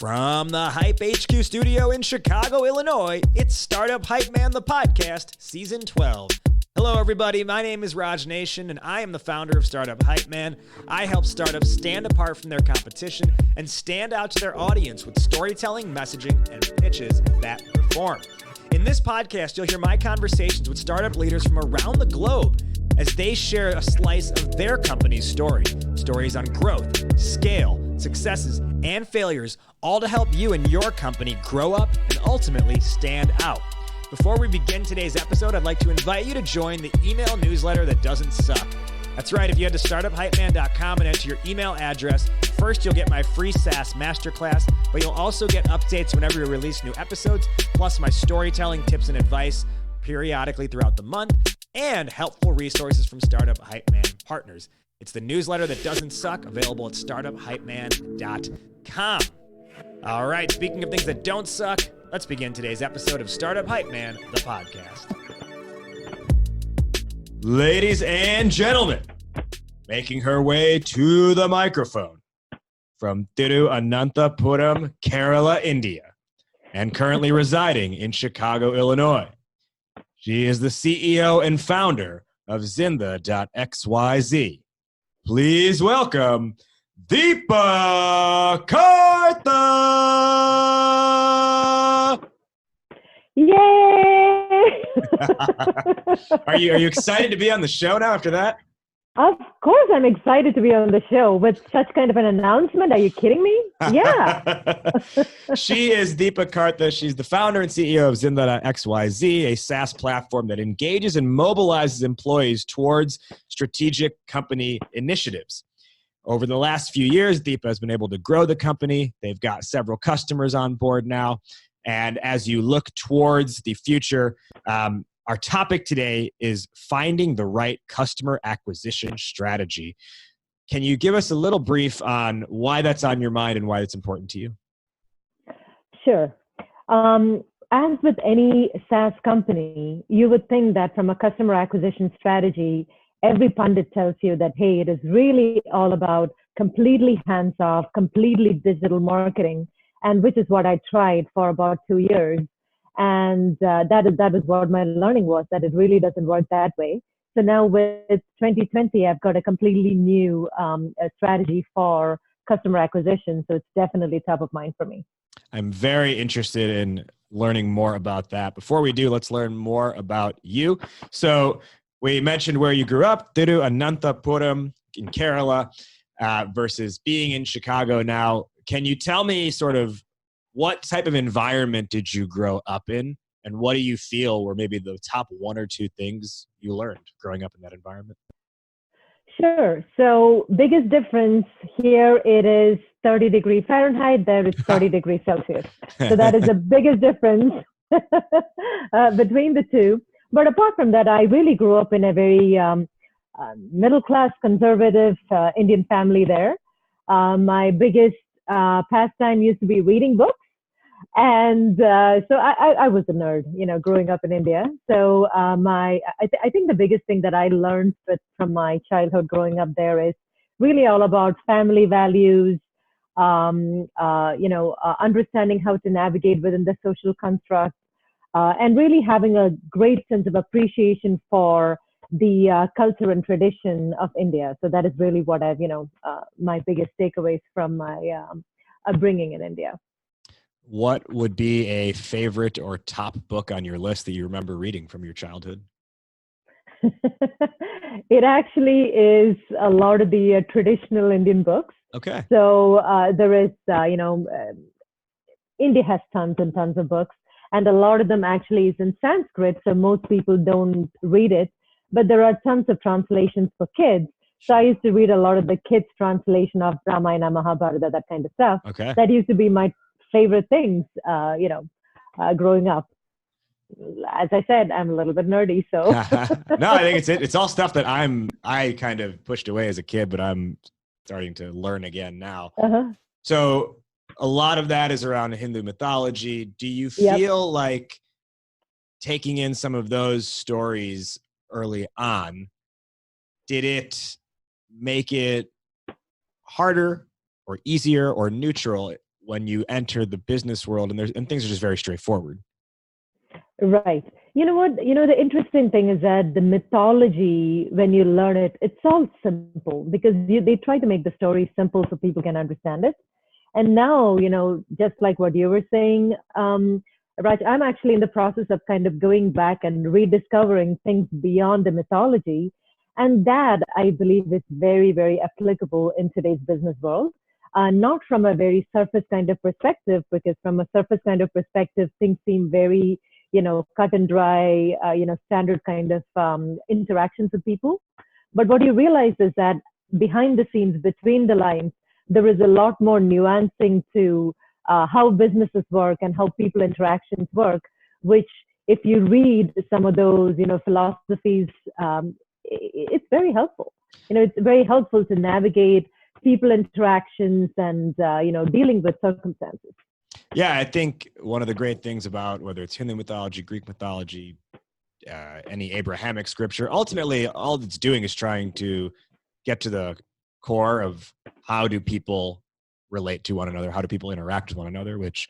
From the Hype HQ studio in Chicago, Illinois, it's Startup Hype Man, the podcast, season 12. Hello, everybody. My name is Raj Nation, and I am the founder of Startup Hype Man. I help startups stand apart from their competition and stand out to their audience with storytelling, messaging, and pitches that perform. In this podcast, you'll hear my conversations with startup leaders from around the globe as they share a slice of their company's story. Stories on growth, scale, successes, and failures, all to help you and your company grow up and ultimately stand out. Before we begin today's episode, I'd like to invite you to join the email newsletter that doesn't suck. That's right, if you head to startuphypeman.com and enter your email address, first you'll get my free SaaS masterclass, but you'll also get updates whenever we release new episodes, plus my storytelling tips and advice periodically throughout the month, and helpful resources from Startup Hype Man partners. It's the newsletter that doesn't suck, available at startuphypeman.com. All right, speaking of things that don't suck, let's begin today's episode of Startup Hype Man, the podcast. Ladies and gentlemen, making her way to the microphone from Thiruvananthapuram, Kerala, India, and currently residing in Chicago, Illinois. She is the CEO and founder of Zinda.xyz. Please welcome Deepa Kartha. Yay! Are you excited to be on the show now after that? Of course, I'm excited to be on the show with such kind of an announcement. Are you kidding me? Yeah. She is Deepa Kartha. She's the founder and CEO of Zinda.xyz, a SaaS platform that engages and mobilizes employees towards strategic company initiatives. Over the last few years, Deepa has been able to grow the company. They've got several customers on board now. And as you look towards the future, our topic today is finding the right customer acquisition strategy. Can you give us a little brief on why that's on your mind and why it's important to you? Sure. As with any SaaS company, you would think that from a customer acquisition strategy, every pundit tells you that, hey, it is really all about completely hands-off, completely digital marketing, and which is what I tried for about 2 years. And that is what my learning was, that it really doesn't work that way. So now with 2020, I've got a completely new strategy for customer acquisition. So it's definitely top of mind for me. I'm very interested in learning more about that. Before we do, let's learn more about you. So we mentioned where you grew up, Thiruvananthapuram in Kerala, versus being in Chicago now. Can you tell me sort of what type of environment did you grow up in? And what do you feel were maybe the top one or two things you learned growing up in that environment? Sure. So biggest difference here, it is 30 degrees Fahrenheit. There it's 30 degrees Celsius. So that is the biggest difference between the two. But apart from that, I really grew up in a very middle-class, conservative Indian family there. My biggest pastime used to be reading books. And so I was a nerd, growing up in India. So I think the biggest thing that I learned from my childhood growing up there is really all about family values, understanding how to navigate within the social construct, and really having a great sense of appreciation for the culture and tradition of India. So that is really what I've, my biggest takeaways from my upbringing in India. What would be a favorite or top book on your list that you remember reading from your childhood? It actually is a lot of the traditional Indian books. Okay. So there is, India has tons and tons of books, and a lot of them actually is in Sanskrit, so most people don't read it. But there are tons of translations for kids. So I used to read a lot of the kids' translation of Ramayana, Mahabharata, that kind of stuff. Okay. That used to be my favorite things, growing up. As I said, I'm a little bit nerdy, so. No, I think it's all stuff that I kind of pushed away as a kid, but I'm starting to learn again now. Uh-huh. So a lot of that is around Hindu mythology. Do you feel like taking in some of those stories early on, did it make it harder or easier or neutral when you enter the business world, and things are just very straightforward. Right. You know what? The interesting thing is that the mythology, when you learn it, it's all simple because they try to make the story simple so people can understand it. And now, just like what you were saying, Raj, I'm actually in the process of kind of going back and rediscovering things beyond the mythology. And that, I believe, is very, very applicable in today's business world. Not from a very surface kind of perspective, because from a surface kind of perspective, things seem very cut and dry, standard kind of interactions with people. But what you realize is that behind the scenes, between the lines, there is a lot more nuancing to how businesses work and how people interactions work, which if you read some of those, philosophies, it's very helpful. It's very helpful to navigate people interactions and, dealing with circumstances. Yeah, I think one of the great things about whether it's Hindu mythology, Greek mythology, any Abrahamic scripture, ultimately all it's doing is trying to get to the core of how do people relate to one another, how do people interact with one another, which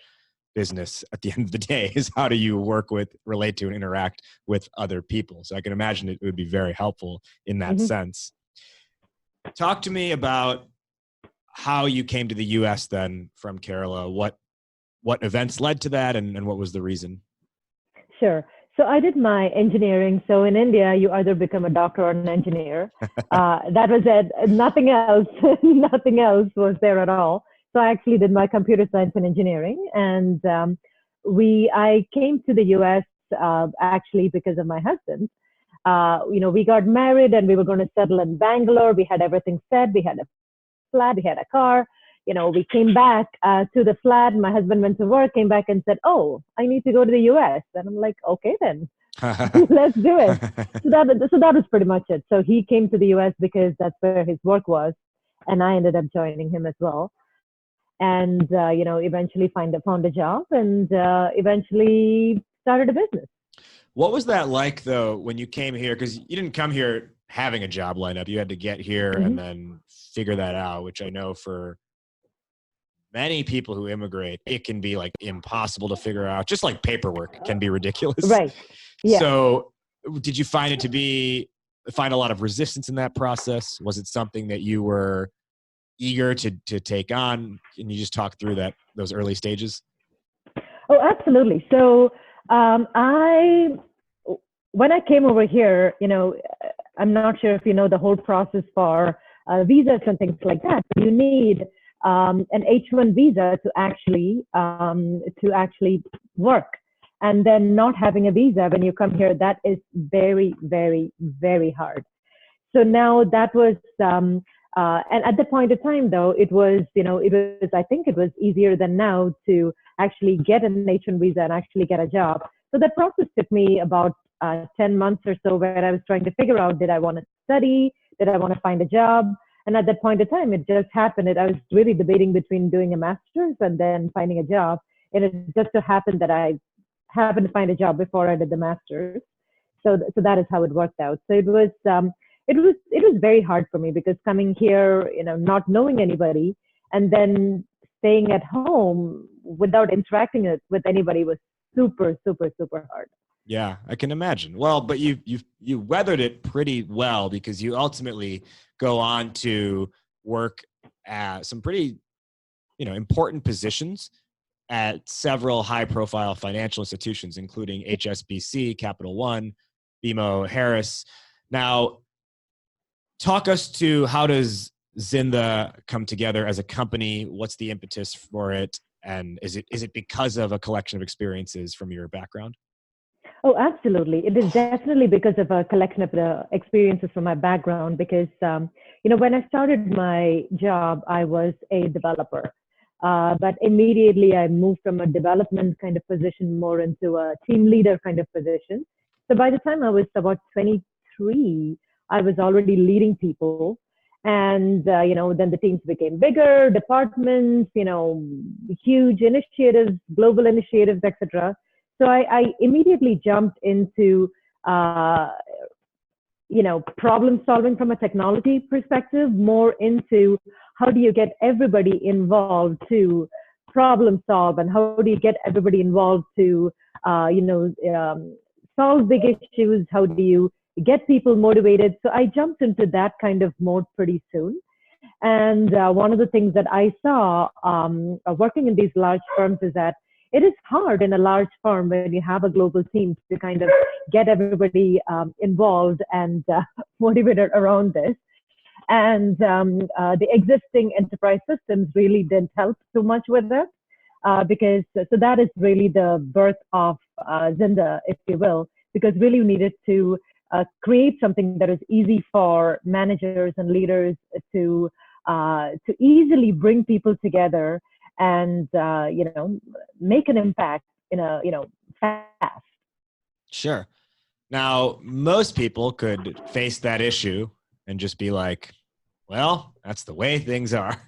business at the end of the day is how do you work with, relate to, and interact with other people. So I can imagine it would be very helpful in that sense. Talk to me about how you came to the US then from Kerala. What events led to that, and what was the reason? Sure. So I did my engineering. So in India, you either become a doctor or an engineer. That was it. Nothing else. Nothing else was there at all. So I actually did my computer science and engineering. And I came to the US actually because of my husband. We got married and we were going to settle in Bangalore. We had everything set. We had a flat. We had a car. We came back to the flat. My husband went to work, came back and said, "Oh, I need to go to the US." And I'm like, "Okay, then let's do it." So that was pretty much it. So he came to the US because that's where his work was. And I ended up joining him as well. And, eventually found a job and eventually started a business. What was that like though, when you came here? Because you didn't come here having a job lined up. You had to get here and then figure that out, which I know for many people who immigrate, it can be like impossible to figure out. Just like paperwork can be ridiculous. Right. Yeah. So did you find find a lot of resistance in that process? Was it something that you were eager to take on? Can you just talk through those early stages? Oh, absolutely. So when I came over here, I'm not sure if you know the whole process for visas and things like that. You need an H-1 visa to actually work. And then not having a visa when you come here, that is very, very, very hard. So now that was, and at the point of time though, I think it was easier than now to actually get an H-1 visa and actually get a job. So that process took me about 10 months or so, where I was trying to figure out, did I want to study? Did I want to find a job? And at that point of time, it just happened. I was really debating between doing a master's and then finding a job. And it just so happened that I happened to find a job before I did the master's. So that is how it worked out. So it was very hard for me because coming here, not knowing anybody and then staying at home without interacting with anybody was super, super, super hard. Yeah, I can imagine. Well, but you weathered it pretty well because you ultimately go on to work at some pretty, important positions at several high-profile financial institutions, including HSBC, Capital One, BMO Harris. Now, talk us to how does Zinda come together as a company? What's the impetus for it? And is it because of a collection of experiences from your background? Oh, absolutely. It is definitely because of a collection of the experiences from my background because, when I started my job, I was a developer. But immediately I moved from a development kind of position more into a team leader kind of position. So by the time I was about 23, I was already leading people. And, then the teams became bigger, departments, huge initiatives, global initiatives, etc. So I immediately jumped into, problem solving from a technology perspective, more into how do you get everybody involved to problem solve, and how do you get everybody involved to, solve big issues? How do you get people motivated? So I jumped into that kind of mode pretty soon. And one of the things that I saw working in these large firms is that it is hard in a large firm when you have a global team to kind of get everybody involved and motivated around this. And the existing enterprise systems really didn't help too much with that because so that is really the birth of Zinda, if you will, because really we needed to create something that is easy for managers and leaders to easily bring people together and make an impact in a fast. Sure. Now, most people could face that issue and just be like, well, that's the way things are.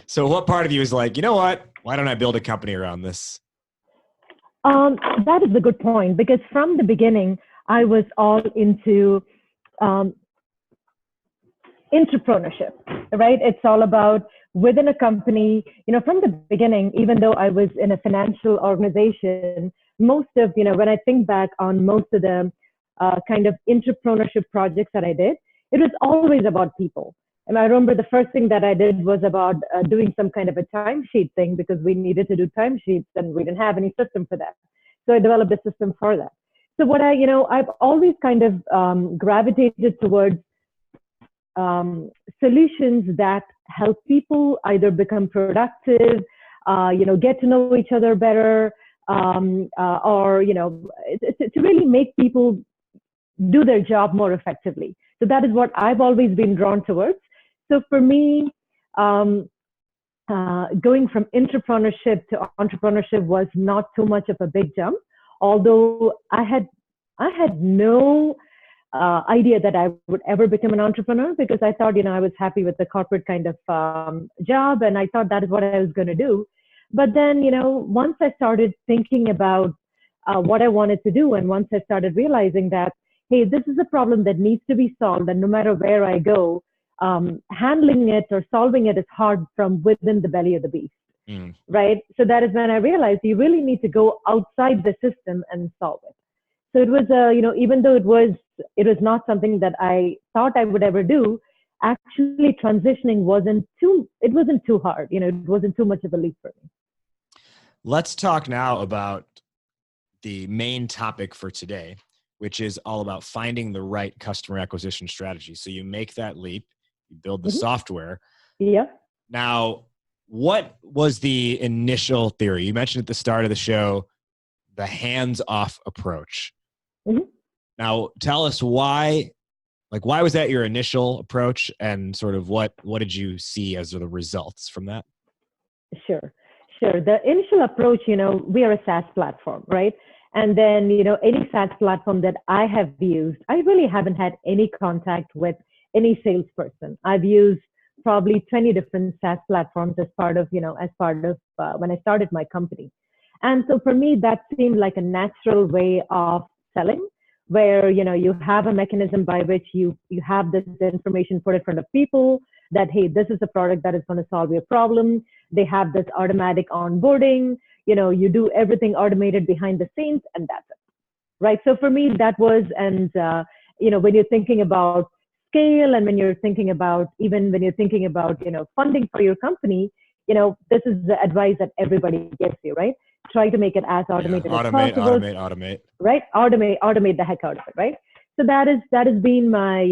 So what part of you is like, you know what? Why don't I build a company around this? That is a good point, because from the beginning, I was all into entrepreneurship, right? It's all about within a company, from the beginning, even though I was in a financial organization, most of, when I think back on most of the kind of entrepreneurship projects that I did, it was always about people. And I remember the first thing that I did was about doing some kind of a timesheet thing because we needed to do timesheets and we didn't have any system for that. So I developed a system for that. So what I've always kind of gravitated towards solutions that help people either become productive, get to know each other better, or, to really make people do their job more effectively. So that is what I've always been drawn towards. So for me, going from entrepreneurship to entrepreneurship was not too much of a big jump, although I had no idea that I would ever become an entrepreneur because I thought, I was happy with the corporate kind of job and I thought that is what I was going to do. But then, once I started thinking about what I wanted to do and once I started realizing that, hey, this is a problem that needs to be solved and no matter where I go, handling it or solving it is hard from within the belly of the beast, right? So that is when I realized you really need to go outside the system and solve it. So it was, even though it was not something that I thought I would ever do, actually transitioning wasn't too hard. It wasn't too much of a leap for me. Let's talk now about the main topic for today, which is all about finding the right customer acquisition strategy. So you make that leap, you build the software. Yeah. Now, what was the initial theory? You mentioned at the start of the show, the hands-off approach. Now, tell us why was that your initial approach and sort of what did you see as the results from that? Sure. The initial approach, we are a SaaS platform, right? And then, any SaaS platform that I have used, I really haven't had any contact with any salesperson. I've used probably 20 different SaaS platforms as part of when I started my company. And so for me, that seemed like a natural way of selling, where, you have a mechanism by which you have this information put in front of people that, hey, this is a product that is going to solve your problem. They have this automatic onboarding, you do everything automated behind the scenes and that's it. Right. So for me, that was, and, when you're thinking about scale and when you're thinking about, funding for your company, this is the advice that everybody gives you, right? Try to make it as automated as possible. Automate. Right? Automate the heck out of it, right? So that has been my,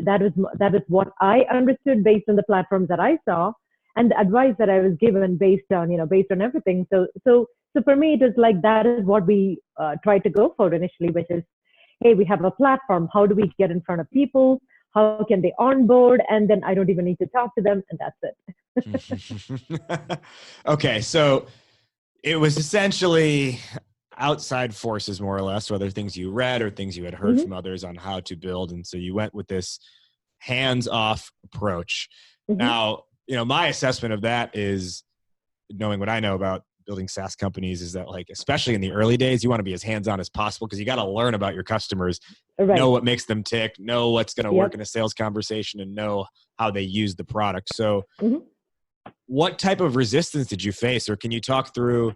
that is what I understood based on the platforms that I saw and the advice that I was given based on everything. So for me, it was like, that is what we tried to go for initially, which is, hey, we have a platform. How do we get in front of people? How can they onboard? And then I don't even need to talk to them. And that's it. Okay. So it was essentially outside forces, more or less, whether things you read or things you had heard from others on how to build. And so you went with this hands-off approach. Now, my assessment of that is, knowing what I know about building SaaS companies, is that, like, especially in the early days, you want to be as hands-on as possible because you got to learn about your customers, know what makes them tick, know what's going to work in a sales conversation, and know how they use the product. So what type of resistance did you face? Or can you talk through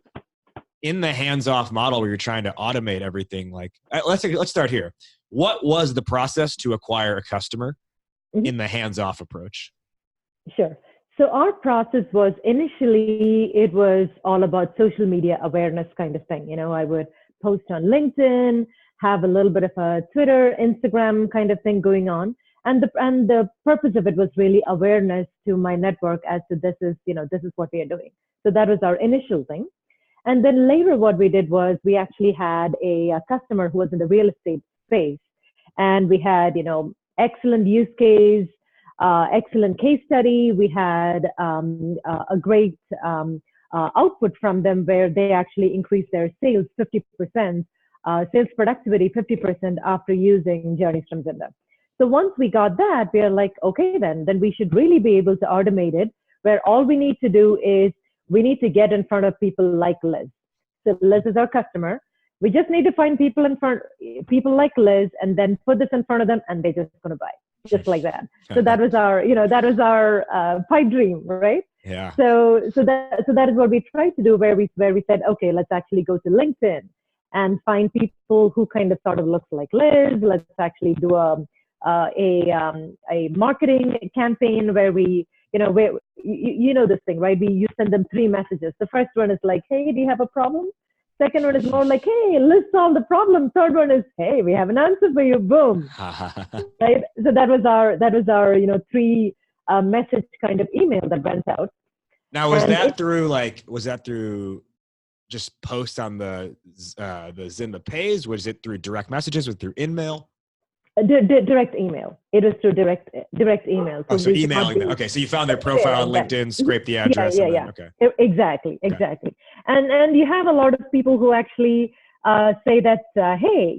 in the hands-off model where you're trying to automate everything? Like, let's start here. What was the process to acquire a customer in the hands-off approach? Sure. So our process was initially, it was all about social media awareness kind of thing. I would post on LinkedIn, have a little bit of a Twitter, Instagram kind of thing going on. And the purpose of it was really awareness to my network as to this is what we are doing. So that was our initial thing. And then later what we did was we actually had a customer who was in the real estate space. And we had, excellent use case, excellent case study. We had a great output from them where they actually increased their sales 50%, sales productivity 50% after using journeys from Zinda. So once we got that, we are like, okay, then we should really be able to automate it, where all we need to do is we need to get in front of people like Liz. So Liz is our customer. We just need to find people like Liz, and then put this in front of them, and they're just going to buy, just like that. So that was our pipe dream, right? Yeah. So that is what we tried to do, where we said, okay, let's actually go to LinkedIn and find people who kind of sort of looks like Liz. Let's actually do a marketing campaign where we, this thing, right? You send them 3 messages. The first one is like, hey, do you have a problem? Second one is more like, hey, let's solve the problem. Third one is, hey, we have an answer for you. Boom. Right? So that was our 3 message kind of email that went out. Now, was that through just posts on the Zinda page? Was it through direct messages? Was it through InMail? Direct email. It was through direct email. So emailing them. Okay, so you found their profile on LinkedIn, scraped the address. Yeah. Okay. Exactly. And you have a lot of people who actually say that, hey,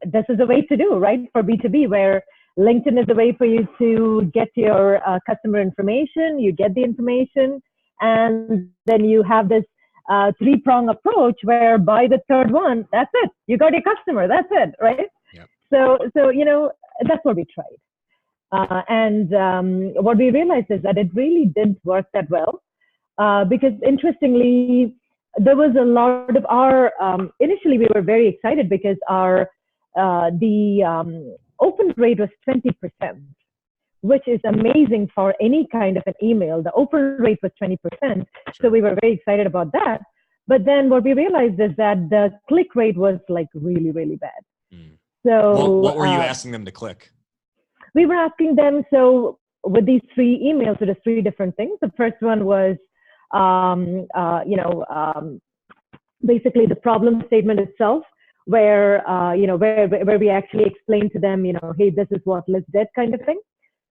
this is a way to do, right? For B2B, where LinkedIn is a way for you to get your customer information. You get the information, and then you have this 3-prong approach where by the third one, that's it. You got your customer. That's it, right? So that's what we tried. And what we realized is that it really didn't work that well because interestingly, there was a lot of our, initially we were very excited because the open rate was 20%, which is amazing for any kind of an email. The open rate was 20%. So we were very excited about that. But then what we realized is that the click rate was like really, really bad. So what were you asking them to click? We were asking them, so with these 3 emails, it was 3 different things. The first one was, basically the problem statement itself, where we actually explained to them, hey, this is what Liz did kind of thing.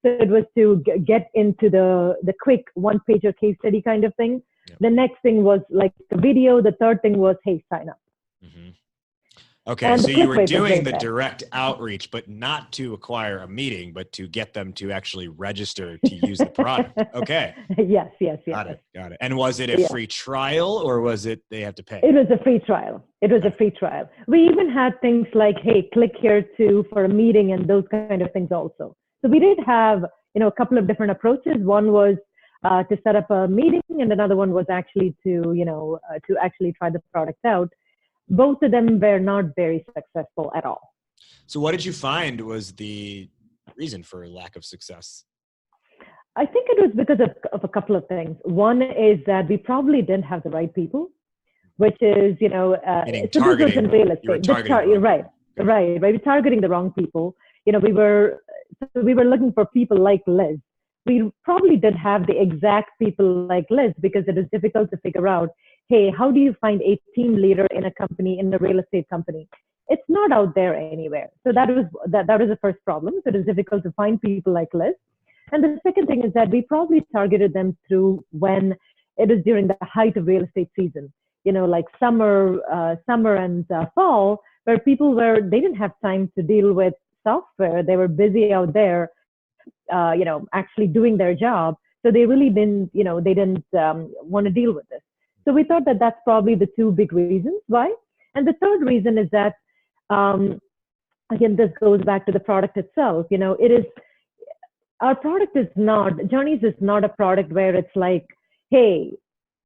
So it was to get into the quick 1-pager case study kind of thing. Yep. The next thing was like the video. The third thing was, hey, sign up. Mm-hmm. Okay, so you were doing the direct outreach, but not to acquire a meeting, but to get them to actually register to use the product. Okay. Yes. Got it. And was it a free trial, or was it they have to pay? It was a free trial. A free trial. We even had things like, hey, click here for a meeting and those kind of things also. So we did have, a couple of different approaches. One was to set up a meeting, and another one was actually to actually try the product out. Both of them were not very successful at all. So what did you find was the reason for lack of success? I think it was because of a couple of things. One is that we probably didn't have the right people, which is, meaning targeting. In real estate. You were targeting Right. We're targeting the wrong people. We were looking for people like Liz. We probably didn't have the exact people like Liz because it is difficult to figure out, hey, how do you find a team leader in a company, in a real estate company? It's not out there anywhere. So that was the first problem. So it is difficult to find people like Liz. And the second thing is that we probably targeted them through when it is during the height of real estate season, like summer and fall, where they didn't have time to deal with software. They were busy out there, actually doing their job. So they really didn't want to deal with this. So we thought that that's probably the 2 big reasons why. And the third reason is that, again, this goes back to the product itself. Our product is not, Journeys is not a product where it's like, hey,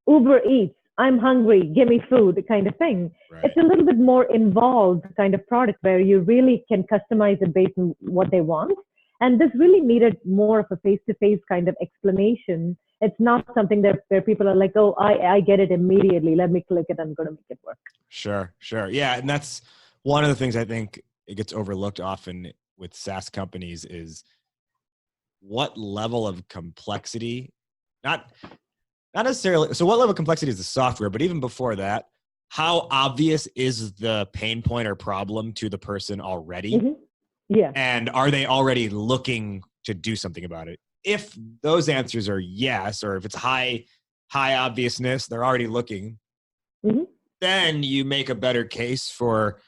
Uber Eats, I'm hungry, give me food kind of thing. Right. It's a little bit more involved kind of product where you really can customize it based on what they want. And this really needed more of a face-to-face kind of explanation. It's not something that where people are like, oh, I get it immediately. Let me click it. I'm going to make it work. Sure. Yeah. And that's one of the things I think it gets overlooked often with SaaS companies is what level of complexity, not necessarily. So what level of complexity is the software, but even before that, how obvious is the pain point or problem to the person already? Mm-hmm. Yeah. And are they already looking to do something about it? If those answers are yes, or if it's high obviousness, they're already looking, Mm-hmm. then you make a better case for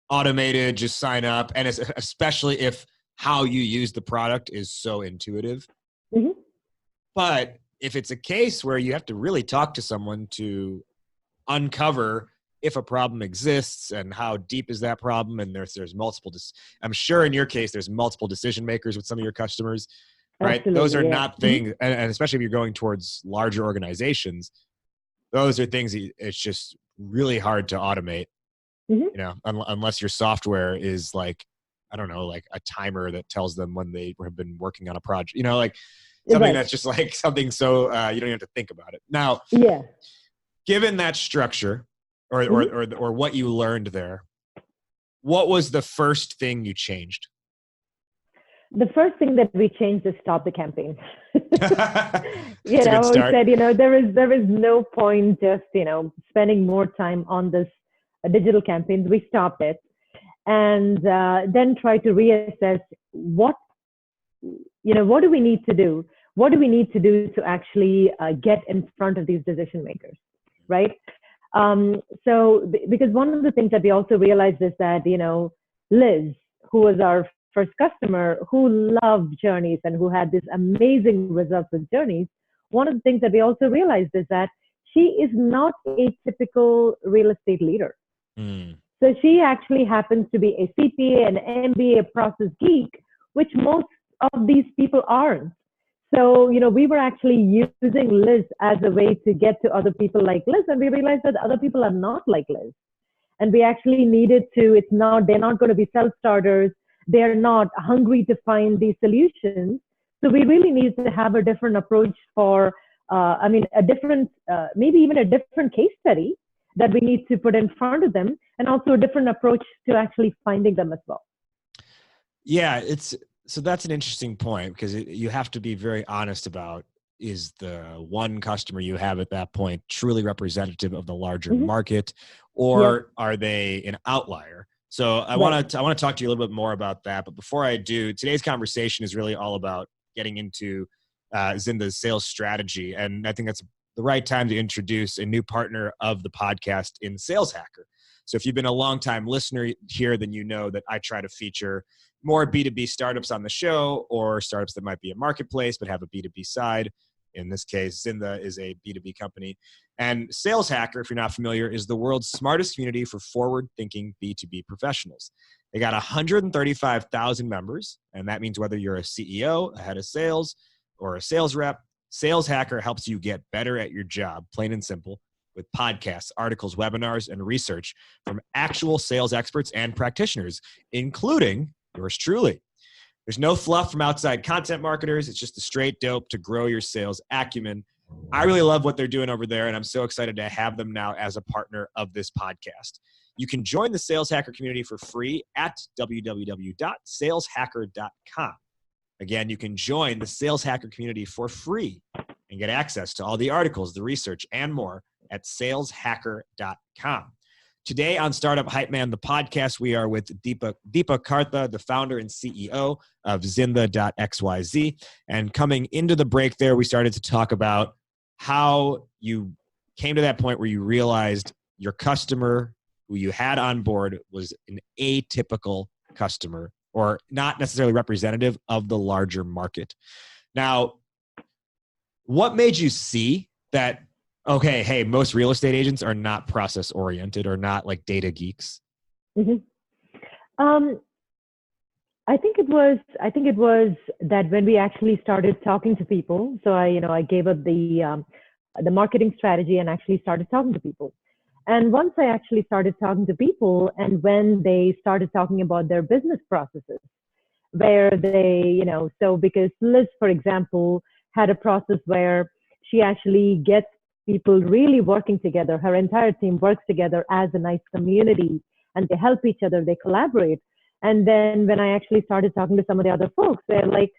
automated, just sign up. And especially if how you use the product is so intuitive. Mm-hmm. But if it's a case where you have to really talk to someone to uncover if a problem exists and how deep is that problem, and there's multiple, I'm sure in your case, there's multiple decision makers with some of your customers, right? Absolutely, Those are yeah. not things, and especially if you're going towards larger organizations, those are things it's just really hard to automate, Mm-hmm. you know, unless your software is like, I don't know, like a timer that tells them when they have been working on a project, you know, like something that's just like something so you don't even have to think about it. Now, yeah. Given that structure or what you learned there, what was the first thing you changed? The first thing that we changed is stop the campaign. We said, there is no point just, spending more time on this digital campaigns. We stopped it and then try to reassess what do we need to do? What do we need to do to actually get in front of these decision makers, right? Because one of the things that we also realized is that, Liz, who was our first customer, who loved journeys and who had this amazing results with journeys, one of the things that we also realized is that she is not a typical real estate leader. Mm. So she actually happens to be a CPA, an MBA, a process geek, which most of these people aren't. So, we were actually using Liz as a way to get to other people like Liz, and we realized that other people are not like Liz. And we actually needed to, they're not going to be self-starters. They're not hungry to find these solutions. So we really need to have a different approach for, maybe even a different case study that we need to put in front of them, and also a different approach to actually finding them as well. Yeah, so that's an interesting point, because you have to be very honest about, is the one customer you have at that point truly representative of the larger market, or are they an outlier? So I want to talk to you a little bit more about that. But before I do, today's conversation is really all about getting into Zinda's sales strategy. And I think that's the right time to introduce a new partner of the podcast in Sales Hacker. So if you've been a longtime listener here, then you know that I try to feature more B2B startups on the show, or startups that might be a marketplace but have a B2B side. In this case, Zinda is a B2B company. And Sales Hacker, if you're not familiar, is the world's smartest community for forward-thinking B2B professionals. They got 135,000 members, and that means whether you're a CEO, a head of sales, or a sales rep, Sales Hacker helps you get better at your job, plain and simple, with podcasts, articles, webinars, and research from actual sales experts and practitioners, including yours truly. There's no fluff from outside content marketers. It's just a straight dope to grow your sales acumen. I really love what they're doing over there, and I'm so excited to have them now as a partner of this podcast. You can join the Sales Hacker community for free at www.saleshacker.com. Again, you can join the Sales Hacker community for free and get access to all the articles, the research, and more at saleshacker.com. Today on Startup Hype Man, the podcast, we are with Deepa Kartha, the founder and CEO of Zinda.xyz. And coming into the break there, we started to talk about how you came to that point where you realized your customer who you had on board was an atypical customer, or not necessarily representative of the larger market. Now, what made you see that, okay, hey, most real estate agents are not process oriented or not like data geeks? Mm-hmm. I think it was that when we actually started talking to people. So I gave up the the marketing strategy and actually started talking to people. And once I actually started talking to people, and when they started talking about their business processes, where they, so because Liz, for example, had a process where she actually gets people really working together. Her entire team works together as a nice community, and they help each other, they collaborate. And then when I actually started talking to some of the other folks, they're like,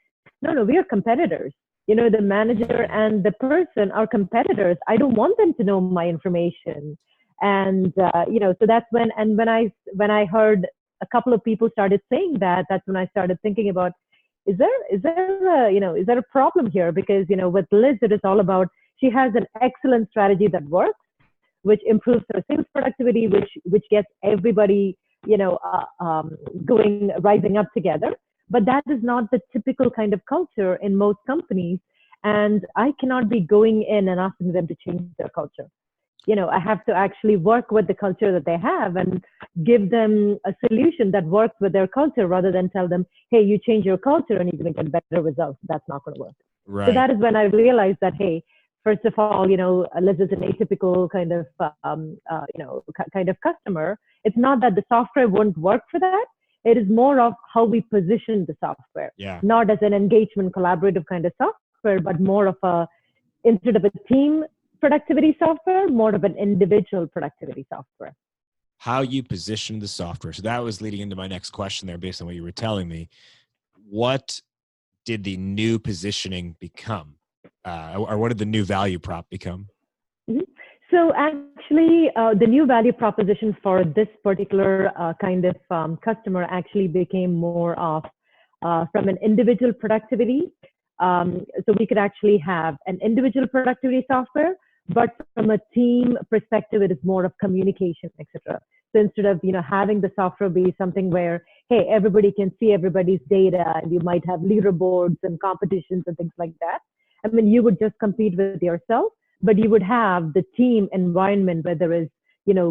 no, we are competitors. The manager and the person are competitors. I don't want them to know my information. And, so that's when I heard a couple of people started saying that, that's when I started thinking about, is there a problem here? Because, with Liz, it is all about, she has an excellent strategy that works, which improves her sales productivity, which gets everybody, rising up together. But that is not the typical kind of culture in most companies. And I cannot be going in and asking them to change their culture. I have to actually work with the culture that they have and give them a solution that works with their culture, rather than tell them, hey, you change your culture and you're going to get better results. That's not going to work. Right. So that is when I realized that, hey, first of all, Liz is an atypical kind of, kind of customer. It's not that the software won't work for that. It is more of how we position the software, not as an engagement, collaborative kind of software, but more of instead of a team productivity software, more of an individual productivity software. How you position the software. So that was leading into my next question there, based on what you were telling me. What did the new positioning become? Or what did the new value prop become? Mm-hmm. So actually, the new value proposition for this particular kind of customer actually became more of from an individual productivity. So we could actually have an individual productivity software, but from a team perspective, it is more of communication, etc. So instead of having the software be something where, hey, everybody can see everybody's data, and you might have leaderboards and competitions and things like that. I mean, you would just compete with yourself, but you would have the team environment where there is,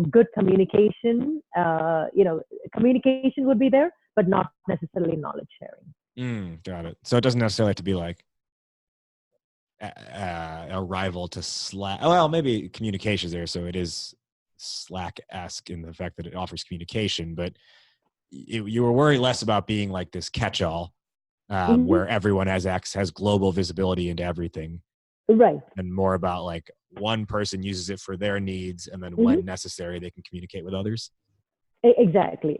good communication. Communication would be there, but not necessarily knowledge sharing. Got it. So it doesn't necessarily have to be like a rival to Slack. Well, maybe communication is there, so it is Slack-esque in the fact that it offers communication, but you were worried less about being like this catch-all where everyone has global visibility into everything. Right. And more about like one person uses it for their needs, and then when necessary, they can communicate with others. Exactly.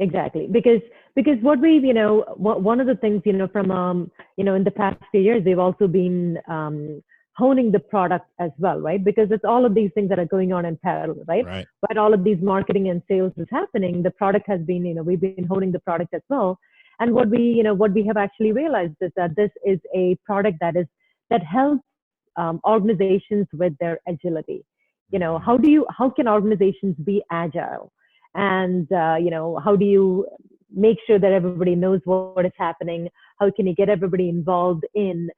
Because what we, one of the things, from, in the past few years, they've also been honing the product as well, right? Because it's all of these things that are going on in parallel, right? But all of these marketing and sales is happening. The product has been, we've been honing the product as well. And what we have actually realized is that this is a product that helps organizations with their agility. How can organizations be agile? And, how do you make sure that everybody knows what is happening? How can you get everybody involved in,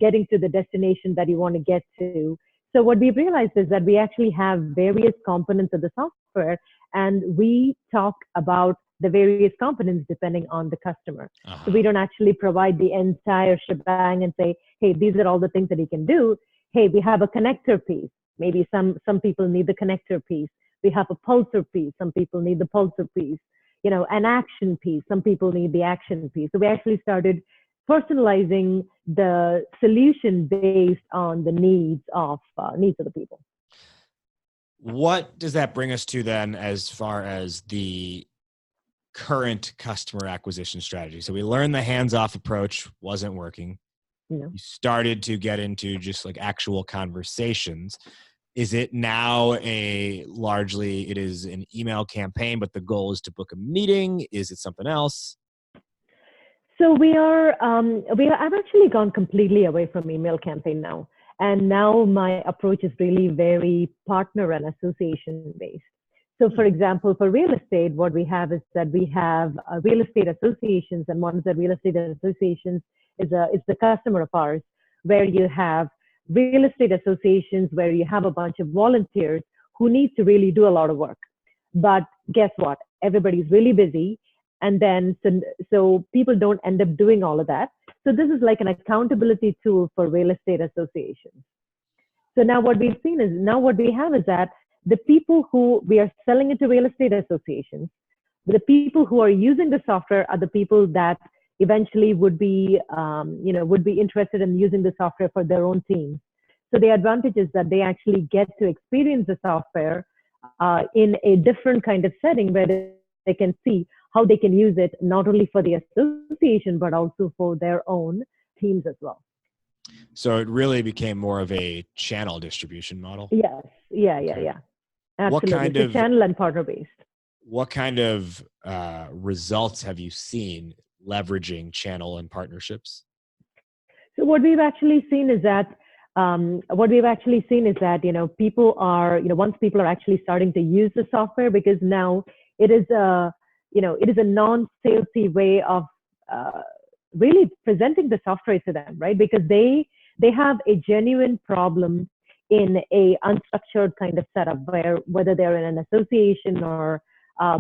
getting to the destination that you want to get to? So what we realized is that we actually have various components of the software, and we talk about the various components depending on the customer. So we don't actually provide the entire shebang and say, hey, these are all the things that you can do. Hey, we have a connector piece. Maybe some people need the connector piece. We have a pulsar piece. Some people need the pulsar piece. An action piece. Some people need the action piece. So we actually started personalizing the solution based on the needs of the people. What does that bring us to then, as far as the current customer acquisition strategy? So we learned the hands-off approach wasn't working. You started to get into just like actual conversations. Is it now largely it is an email campaign, but the goal is to book a meeting? Is it something else? So I've actually gone completely away from email campaign now. And now my approach is really very partner and association based. So for example, for real estate, what we have is that we have real estate associations, and one of the real estate associations is the customer of ours, where you have real estate associations where you have a bunch of volunteers who need to really do a lot of work. But guess what? Everybody's really busy. And then, so people don't end up doing all of that. So this is like an accountability tool for real estate associations. So now what we've seen is, now what we have is that the people who we are selling it to real estate associations, the people who are using the software are the people that eventually would be, would be interested in using the software for their own teams. So the advantage is that they actually get to experience the software in a different kind of setting where they can see how they can use it not only for the association but also for their own teams as well. So it really became more of a channel distribution model. Yes. Yeah. Absolutely. It's channel and partner based. What kind of results have you seen leveraging channel and partnerships? So what we've actually seen is that people are, once people are actually starting to use the software, because now it is a non-salesy way of really presenting the software to them, right? Because they have a genuine problem in a unstructured kind of setup where, whether they're in an association or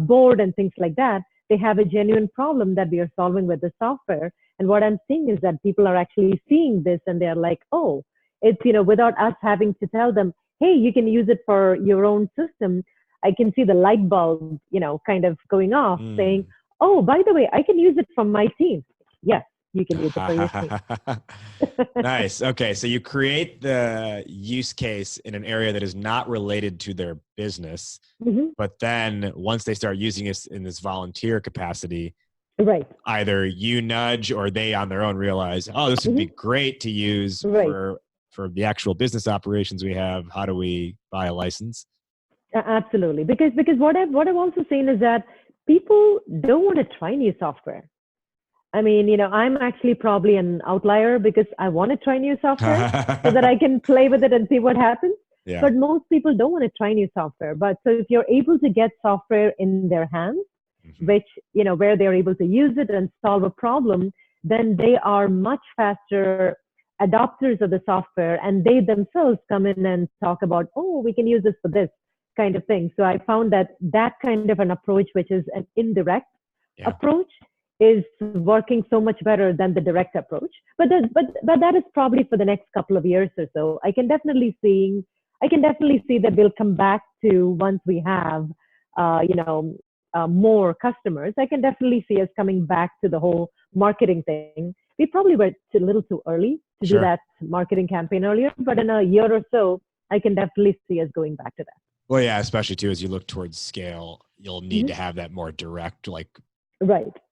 board and things like that, they have a genuine problem that we are solving with the software. And what I'm seeing is that people are actually seeing this and they're like, oh, it's, without us having to tell them, hey, you can use it for your own system. I can see the light bulb, kind of going off saying, oh, by the way, I can use it for my team. Yes, you can use it for your team. Nice. Okay. So you create the use case in an area that is not related to their business, but then once they start using it in this volunteer capacity, right, either you nudge or they on their own realize, oh, this would be great to use for the actual business operations we have. How do we buy a license? Absolutely. Because what I've also seen is that people don't want to try new software. I mean, I'm actually probably an outlier because I want to try new software so that I can play with it and see what happens. Yeah. But most people don't want to try new software. But so if you're able to get software in their hands, which, where they're able to use it and solve a problem, then they are much faster adopters of the software, and they themselves come in and talk about, oh, we can use this for this kind of thing. So I found that kind of an approach, which is an indirect approach, is working so much better than the direct approach. But that is probably for the next couple of years or so. I can definitely see that we'll come back to, once we have, more customers. I can definitely see us coming back to the whole marketing thing. We probably were a little too early to do that marketing campaign earlier, but in a year or so, I can definitely see us going back to that. Well, yeah, especially too, as you look towards scale, you'll need to have that more direct,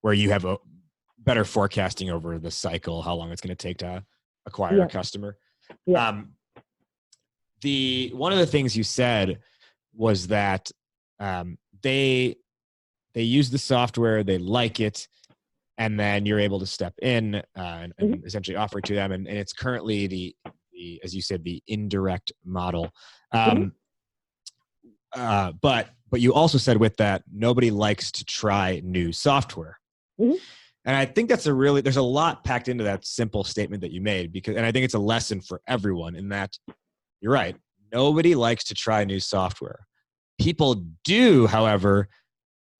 where you have a better forecasting over the cycle, how long it's going to take to acquire a customer. Yeah. One of the things you said was that they use the software, they like it, and then you're able to step in and essentially offer it to them. And it's currently the, as you said, the indirect model. But you also said with that, nobody likes to try new software. And I think there's a lot packed into that simple statement that you made, and I think it's a lesson for everyone in that you're right. Nobody likes to try new software. People do, however,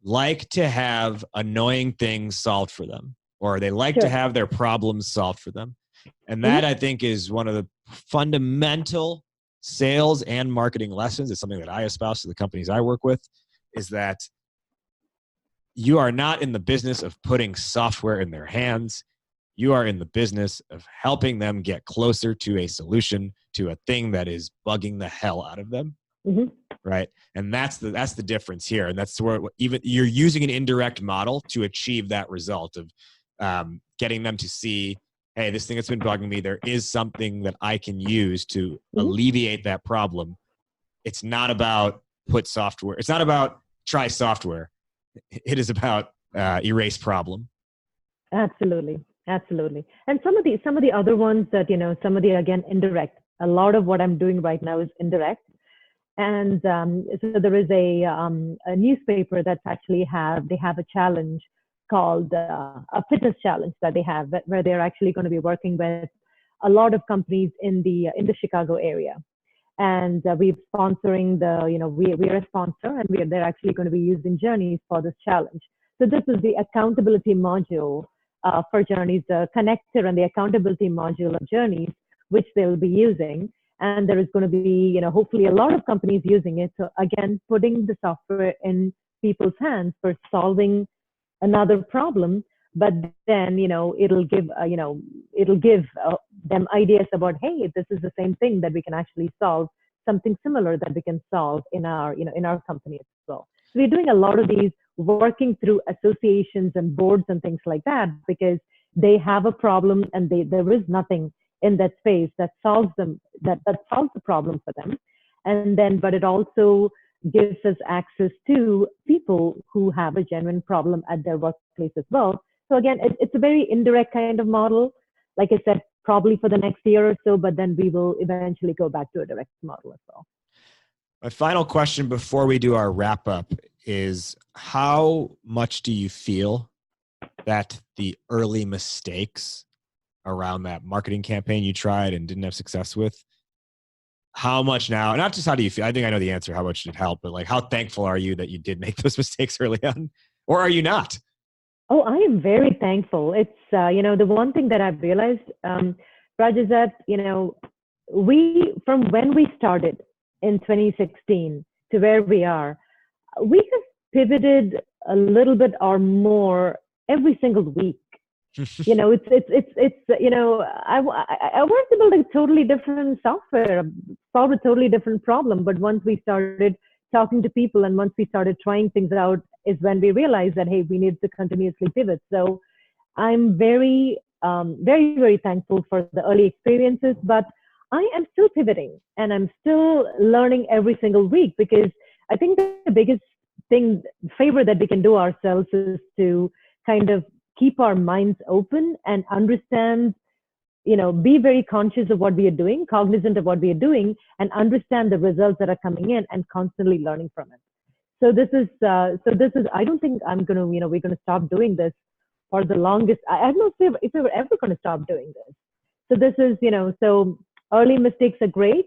like to have annoying things solved for them, or they like to have their problems solved for them. And that I think is one of the fundamental sales and marketing lessons. It's something that I espouse to the companies I work with, is that you are not in the business of putting software in their hands. You are in the business of helping them get closer to a solution to a thing that is bugging the hell out of them. Right. And that's the difference here. And that's where even you're using an indirect model to achieve that result of getting them to see, hey, this thing that's been bugging me, there is something that I can use to alleviate that problem. It's not about it's not about try software. It is about erase problem. Absolutely. And some of the other ones that, again, indirect. A lot of what I'm doing right now is indirect. And so there is a newspaper that's actually they have a challenge called a fitness challenge that they have, where they're actually going to be working with a lot of companies in the Chicago area. And we're sponsoring we're a sponsor, and they're actually going to be using Journeys for this challenge. So this is the accountability module for Journeys, the connector and the accountability module of Journeys, which they'll be using. and there is going to be, hopefully a lot of companies using it. So again, putting the software in people's hands for solving another problem, but then, it'll give them ideas about, hey, this is the same thing that we can actually solve, something similar that we can solve in our, in our company as well. So we're doing a lot of these, working through associations and boards and things like that, because they have a problem and there is nothing in that space that solves them, that solves the problem for them. And then, but it also gives us access to people who have a genuine problem at their workplace as well. So again, it's a very indirect kind of model. Like I said, probably for the next year or so, but then we will eventually go back to a direct model as well. My final question before we do our wrap up is, how much do you feel that the early mistakes around that marketing campaign you tried and didn't have success with, how much now, not just how do you feel, I think I know the answer, how much did it help, but like, how thankful are you that you did make those mistakes early on? Or are you not? Oh, I am very thankful. It's, the one thing that I've realized, Raj, is that, from when we started in 2016 to where we are, we have pivoted a little bit or more every single week. I worked to build a totally different software, solve a totally different problem. But once we started talking to people and once we started trying things out is when we realized that, hey, we need to continuously pivot. So I'm very, very, very thankful for the early experiences, but I am still pivoting and I'm still learning every single week, because I think the biggest favor that we can do ourselves is to kind of keep our minds open and understand, be very conscious of what we are doing, cognizant of what we are doing, and understand the results that are coming in and constantly learning from it. So this is, I don't think we're going to stop doing this for the longest. I don't know if we're ever going to stop doing this. So this is, so early mistakes are great.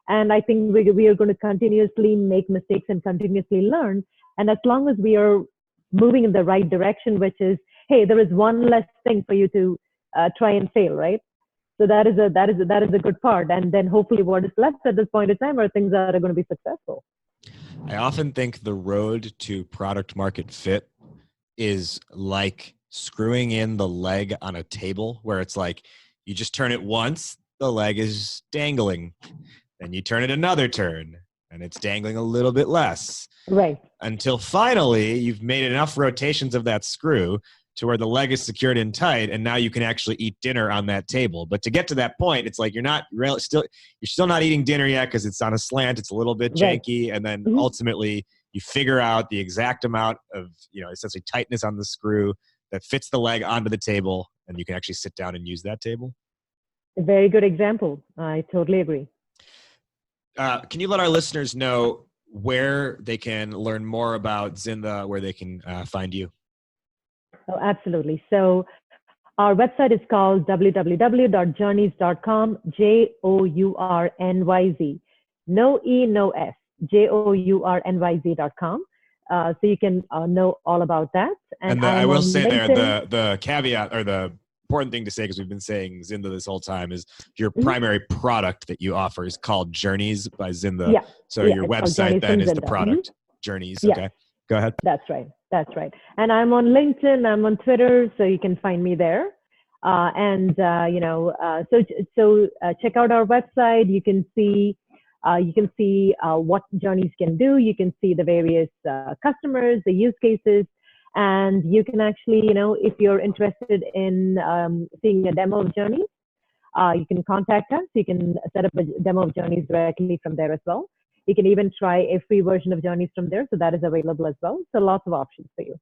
And I think we are going to continuously make mistakes and continuously learn. And as long as we are moving in the right direction, which is, hey, there is one less thing for you to try and fail, right? So that is a good part. And then hopefully what is left at this point in time are things that are going to be successful. I often think the road to product market fit is like screwing in the leg on a table, where it's like you just turn it once, the leg is dangling. Then you turn it another turn and it's dangling a little bit less. Right. Until finally you've made enough rotations of that screw to where the leg is secured in tight, and now you can actually eat dinner on that table. But to get to that point, it's like you're still not eating dinner yet because it's on a slant, it's a little bit janky, right. And then ultimately you figure out the exact amount of essentially tightness on the screw that fits the leg onto the table, and you can actually sit down and use that table. A very good example. I totally agree. Can you let our listeners know where they can learn more about Zinda, where they can find you? Oh, absolutely. So our website is called www.journeys.com, JOURNYZ. No E, no S, JOURNYZ.com. So you can know all about that. And I will say LinkedIn, the caveat, or the important thing to say, because we've been saying Zinda this whole time, is your primary product that you offer is called Journeys by Zinda. Yeah. So your website then is Zinda. The product. Journeys. Yeah. Okay. Go ahead. That's right. And I'm on LinkedIn, I'm on Twitter, so you can find me there. So check out our website. You can see what Journeys can do. You can see the various customers, the use cases, and you can actually, if you're interested in seeing a demo of Journeys, you can contact us. You can set up a demo of Journeys directly from there as well. You can even try a free version of Journeys from there. So that is available as well. So lots of options for you.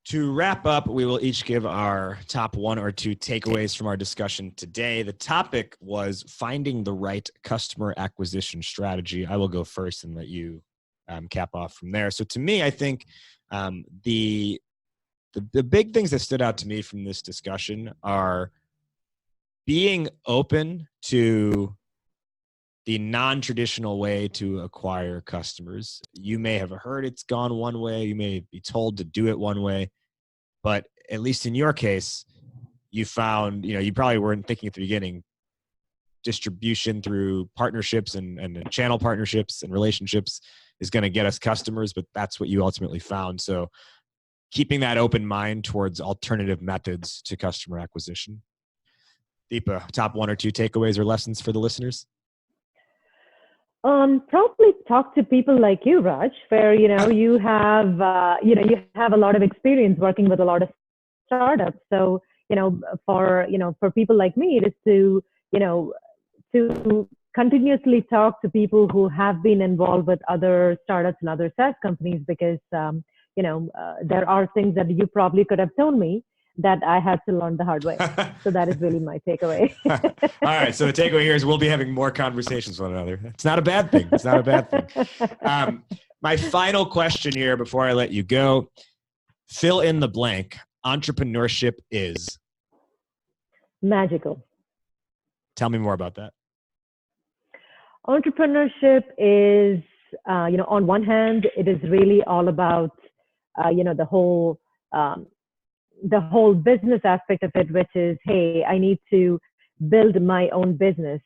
To wrap up, we will each give our top one or two takeaways from our discussion today. The topic was finding the right customer acquisition strategy. I will go first and let you cap off from there. So to me, I think the big things that stood out to me from this discussion are being open to the non-traditional way to acquire customers. You may have heard it's gone one way. You may be told to do it one way, but at least in your case, you found, you probably weren't thinking at the beginning, distribution through partnerships and channel partnerships and relationships is going to get us customers, but that's what you ultimately found. So keeping that open mind towards alternative methods to customer acquisition. Deepa, top 1 or 2 takeaways or lessons for the listeners? Probably talk to people like you, Raj, where, you have a lot of experience working with a lot of startups. So, for people like me, it is to continuously talk to people who have been involved with other startups and other SaaS companies, because, there are things that you probably could have told me that I had to learn the hard way. So that is really my takeaway. All right. So the takeaway here is we'll be having more conversations with one another. It's not a bad thing. It's not a bad thing. My final question here before I let you go, fill in the blank. Entrepreneurship is? Magical. Tell me more about that. Entrepreneurship is, on one hand, it is really all about, the whole business aspect of it, which is, hey, I need to build my own business.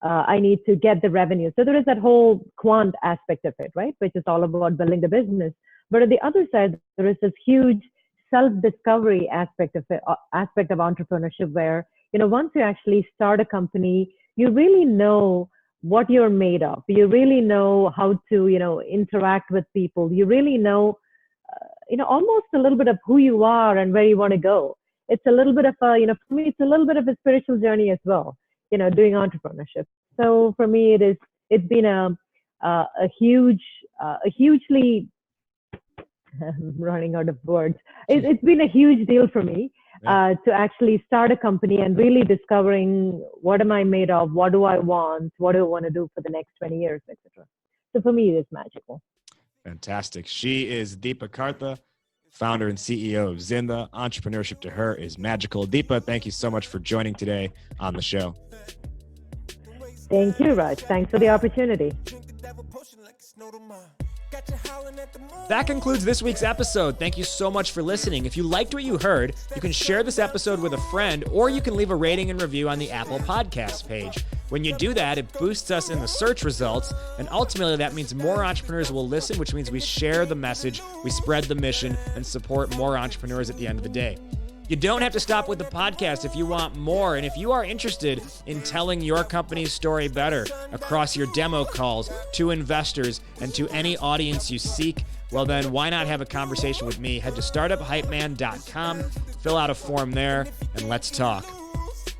I need to get the revenue. So there is that whole quant aspect of it, right? Which is all about building the business. But on the other side, there is this huge self-discovery aspect of entrepreneurship where, once you actually start a company, you really know what you're made of. You really know how to, interact with people. You really know, almost a little bit of who you are and where you want to go. It's a little bit of a, for me, it's a little bit of a spiritual journey as well, doing entrepreneurship. So for me, it's been a hugely, I'm running out of words. It's been a huge deal for me to actually start a company and really discovering what am I made of? What do I want? What do I want to do for the next 20 years, etc. So for me, it is magical. Fantastic. She is Deepa Kartha, founder and CEO of Zinda. Entrepreneurship to her is magical. Deepa, thank you so much for joining today on the show. Thank you, Raj. Thanks for the opportunity. That concludes this week's episode. Thank you so much for listening. If you liked what you heard, you can share this episode with a friend, or you can leave a rating and review on the Apple Podcast page. When you do that, it boosts us in the search results, and ultimately that means more entrepreneurs will listen, which means we share the message, we spread the mission, and support more entrepreneurs at the end of the day. You don't have to stop with the podcast if you want more, and if you are interested in telling your company's story better across your demo calls to investors and to any audience you seek, well then why not have a conversation with me? Head to startuphypeman.com, fill out a form there, and let's talk.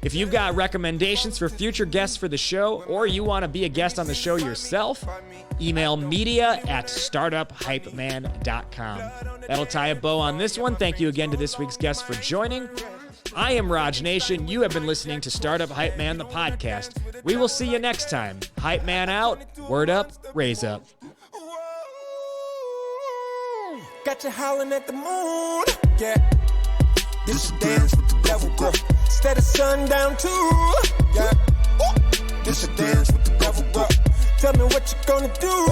If you've got recommendations for future guests for the show, or you want to be a guest on the show yourself, email media@startuphypeman.com. That'll tie a bow on this one. Thank you again to this week's guest for joining. I am Raj Nation. You have been listening to Startup Hype Man, the podcast. We will see you next time. Hype Man out, word up, raise up. Got you howling at the moon, yeah. This a dance with the devil, girl. Instead of sundown too, yeah. This a dance with the devil, girl. Tell me what you gonna do,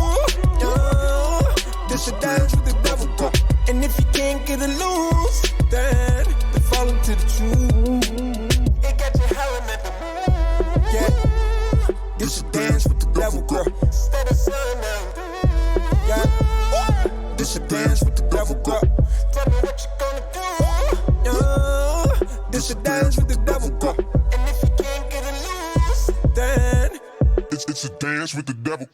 yeah. This a dance with the devil, girl. And if you can't get it loose, then fall into the truth. It got you howling at the moon, yeah. This a dance with the devil, girl. Instead of sundown, yeah. This a dance with the devil, girl. Tell me what you gonna do, yeah. This a dance with the devil, girl. And if you can't get it loose, then it's a dance with the devil.